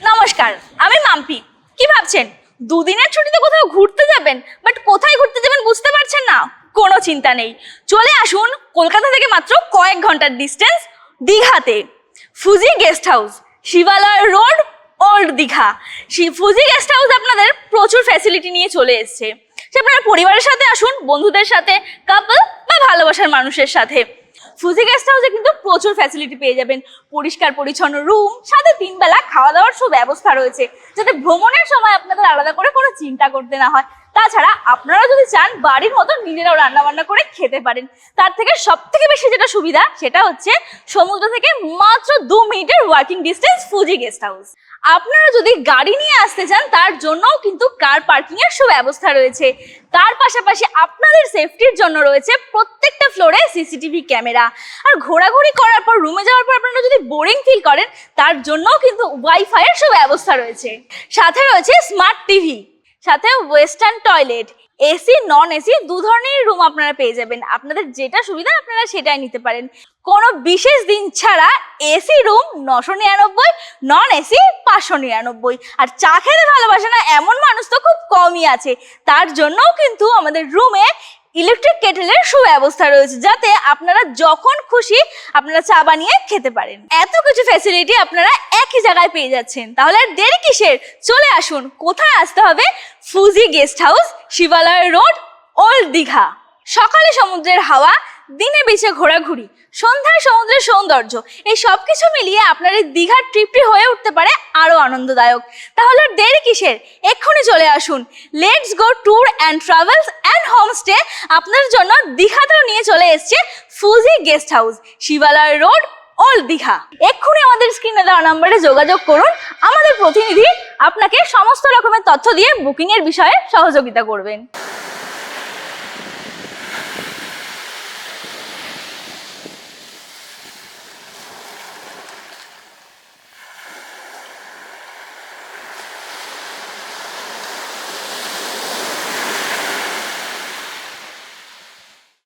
নমস্কার, আমি মাম্পি। কি ভাবছেন দুদিনের ছুটিতে কোথাও ঘুরতে যাবেন, বাট কোথায় ঘুরতে যাবেন বুঝতে পারছেন না? কোনো চিন্তা নেই, চলে আসুন কলকাতা থেকে মাত্র কয়েক ঘন্টার ডিস্টেন্স দীঘাতে। Fuji guest house, Shibalaya road, old Digha. Fuji guest house আপনাদের প্রচুর ফ্যাসিলিটি নিয়ে চলে এসছে। সে আপনারা পরিবারের সাথে আসুন, বন্ধুদের সাথে, কাপল বা ভালোবাসার মানুষের সাথে। ফুজি গেস্ট হাউসে কিন্তু প্রচুর ফ্যাসিলিটি পেয়ে যাবেন। পরিষ্কার পরিচ্ছন্ন রুম, সাথে 3 বেলা খাওয়া দাওয়ার সুব্যবস্থা রয়েছে, যাতে ভ্রমণের সময় আপনাদের আলাদা করে কোনো চিন্তা করতে না হয়। তাছাড়া আপনারা যদি চান বাড়ির মতো নিজেরাও রান্না বান্না করে খেতে পারেন। তার থেকে সব থেকে বেশি যেটা সুবিধা সেটা হচ্ছে সমুদ্র থেকে মাত্র 2 মিনিটের walking distance Fuji guest house. আপনারা যদি গাড়ি নিয়ে আসতে চান তার জন্যও কিন্তু কার পার্কিং এর সুব্যবস্থা রয়েছে। তার পাশাপাশি আপনাদের সেফটির জন্য রয়েছে প্রত্যেকটা ফ্লোরে সিসিটিভি ক্যামেরা। আর ঘোরাঘুরি করার পর রুমে যাওয়ার পর আপনারা যদি বোরিং ফিল করেন তার জন্যও কিন্তু ওয়াইফাই এর সুব্যবস্থা রয়েছে। সাথে রয়েছে স্মার্ট টিভি, সাথে western toilet, AC non AC 2 ধরনের রুম আপনারা পেয়ে যাবেন। আপনাদের যেটা সুবিধা আপনারা সেটাই নিতে পারেন। কোনো বিশেষ দিন ছাড়া এসি রুম 999, নন এসি 599। আর চা খেতে ভালোবাসে না এমন মানুষ তো খুব কমই আছে। তার জন্যও কিন্তু আমাদের রুমে ইলেকট্রিক কেটেলের সুব্যবস্থা রয়েছে, যাতে আপনারা যখন খুশি আপনারা চা বানিয়ে খেতে পারেন। এত কিছু ফ্যাসিলিটি আপনারা একই জায়গায় পেয়ে যাচ্ছেন, তাহলে আর দেরি কিসের? চলে আসুন। কোথায় আসতে হবে? Fuji guest house, Shibalaya road, old Digha. সকালে সমুদ্রের হাওয়া, দিনে বিচে ঘোরাঘুরি, সন্ধ্যায় সমুদ্রের সৌন্দর্য, এই সব কিছু মিলিয়ে আপনার এই দীঘার ট্রিপটি হয়ে উঠতে পারে আরো আনন্দদায়ক। তাহলে আর দেরি কিসের? এক্ষুনি চলে আসুন। Let's go tour and travels and homestay আপনার জন্য দীঘাতেও নিয়ে চলে এসছে Fuji guest house, Shibalaya road, old Digha. এক্ষুনি আমাদের স্ক্রিনে দেওয়া নম্বরে যোগাযোগ করুন। আমাদের প্রতিনিধি আপনাকে সমস্ত রকমের তথ্য দিয়ে বুকিং এর বিষয়ে সহযোগিতা করবেন।